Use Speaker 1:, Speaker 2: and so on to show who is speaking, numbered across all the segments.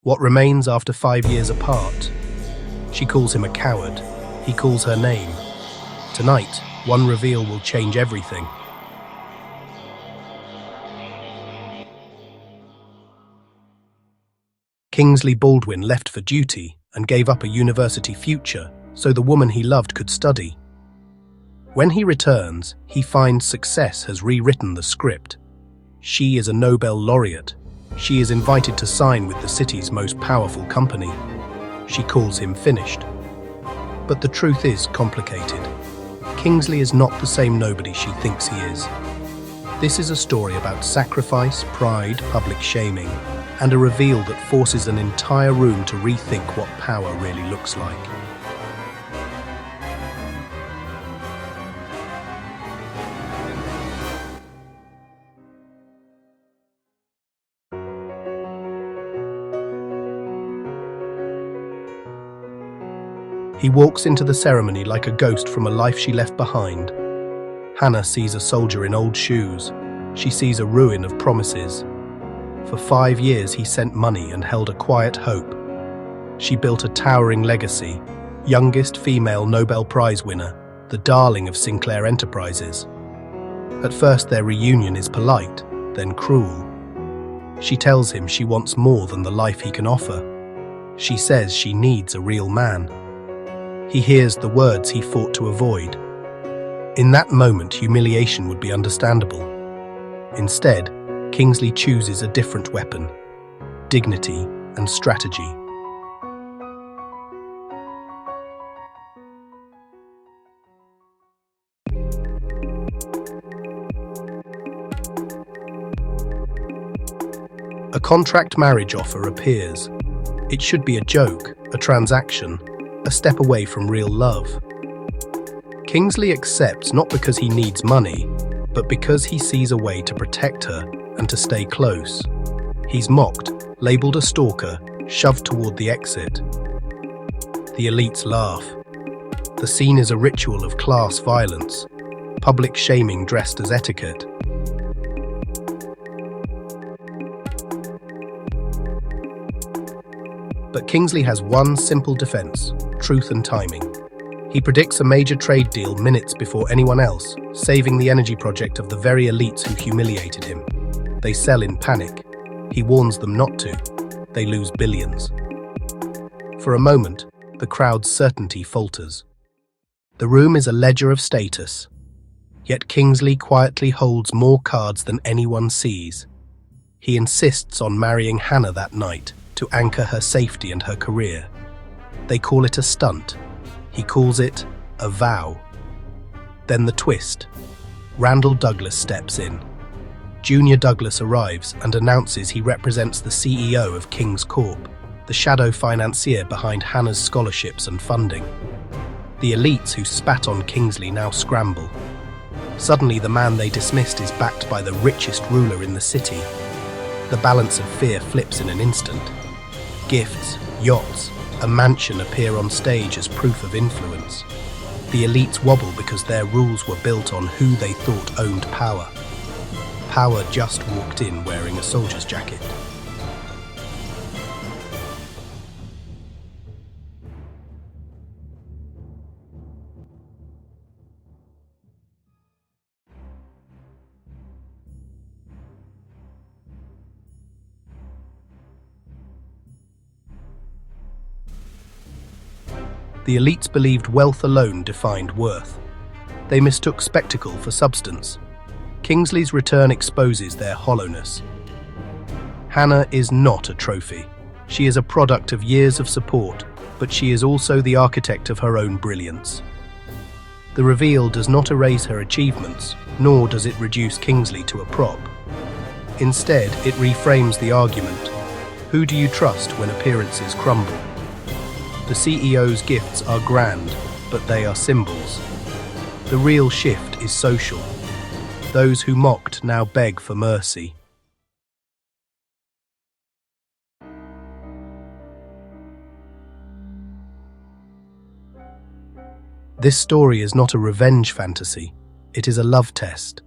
Speaker 1: What remains after 5 years apart? She calls him a coward. He calls her name. Tonight, one reveal will change everything. Kingsley Baldwin left for duty and gave up a university future so the woman he loved could study. When he returns, he finds success has rewritten the script. She is a Nobel laureate. She is invited to sign with the city's most powerful company. She calls him finished. But the truth is complicated. Kingsley is not the same nobody she thinks he is. This is a story about sacrifice, pride, public shaming, and a reveal that forces an entire room to rethink what power really looks like. He walks into the ceremony like a ghost from a life she left behind. Hannah sees a soldier in old shoes. She sees a ruin of promises. For 5 years he sent money and held a quiet hope. She built a towering legacy, youngest female Nobel Prize winner, the darling of Sinclair Enterprises. At first their reunion is polite, then cruel. She tells him she wants more than the life he can offer. She says she needs a real man. He hears the words he fought to avoid. In that moment, humiliation would be understandable. Instead, Kingsley chooses a different weapon: dignity and strategy. A contract marriage offer appears. It should be a joke, a transaction, a step away from real love. Kingsley accepts not because he needs money, but because he sees a way to protect her and to stay close. He's mocked, labelled a stalker, shoved toward the exit. The elites laugh. The scene is a ritual of class violence, public shaming dressed as etiquette. But Kingsley has one simple defense: truth and timing. He predicts a major trade deal minutes before anyone else, saving the energy project of the very elites who humiliated him. They sell in panic. He warns them not to. They lose billions. For a moment, the crowd's certainty falters. The room is a ledger of status. Yet Kingsley quietly holds more cards than anyone sees. He insists on marrying Hannah that night to anchor her safety and her career. They call it a stunt. He calls it a vow. Then the twist. Randall Douglas steps in. Junior Douglas arrives and announces he represents the CEO of King's Corp, the shadow financier behind Hannah's scholarships and funding. The elites who spat on Kingsley now scramble. Suddenly the man they dismissed is backed by the richest ruler in the city. The balance of fear flips in an instant. Gifts, yachts, a mansion appear on stage as proof of influence. The elites wobble because their rules were built on who they thought owned power. Power just walked in wearing a soldier's jacket. The elites believed wealth alone defined worth. They mistook spectacle for substance. Kingsley's return exposes their hollowness. Hannah is not a trophy. She is a product of years of support, but she is also the architect of her own brilliance. The reveal does not erase her achievements, nor does it reduce Kingsley to a prop. Instead, it reframes the argument. Who do you trust when appearances crumble? The CEO's gifts are grand, but they are symbols. The real shift is social. Those who mocked now beg for mercy. This story is not a revenge fantasy, it is a love test.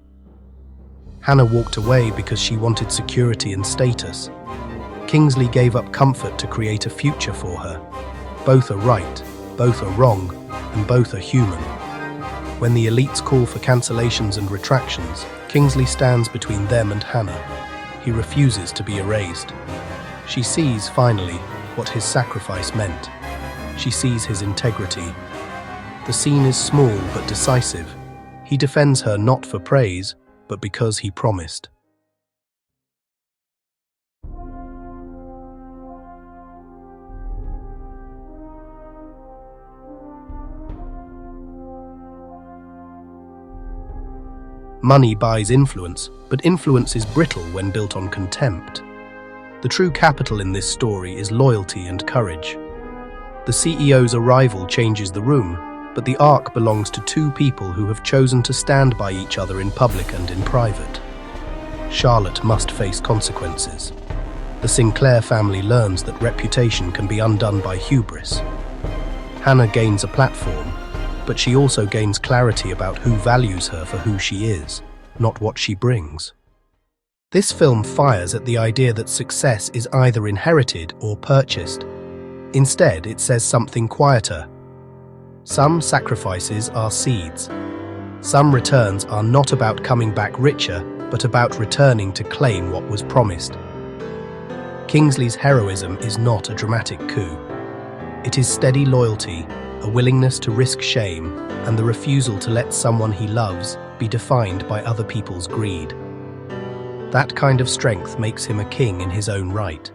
Speaker 1: Hannah walked away because she wanted security and status. Kingsley gave up comfort to create a future for her. Both are right, both are wrong, and both are human. When the elites call for cancellations and retractions, Kingsley stands between them and Hannah. He refuses to be erased. She sees, finally, what his sacrifice meant. She sees his integrity. The scene is small but decisive. He defends her not for praise, but because he promised. Money buys influence, but influence is brittle when built on contempt. The true capital in this story is loyalty and courage. The CEO's arrival changes the room, but the arc belongs to two people who have chosen to stand by each other in public and in private. Charlotte must face consequences. The Sinclair family learns that reputation can be undone by hubris. Hannah gains a platform, but she also gains clarity about who values her for who she is, not what she brings. This film fires at the idea that success is either inherited or purchased. Instead, it says something quieter. Some sacrifices are seeds. Some returns are not about coming back richer, but about returning to claim what was promised. Kingsley's heroism is not a dramatic coup. It is steady loyalty, a willingness to risk shame, and the refusal to let someone he loves be defined by other people's greed. That kind of strength makes him a king in his own right.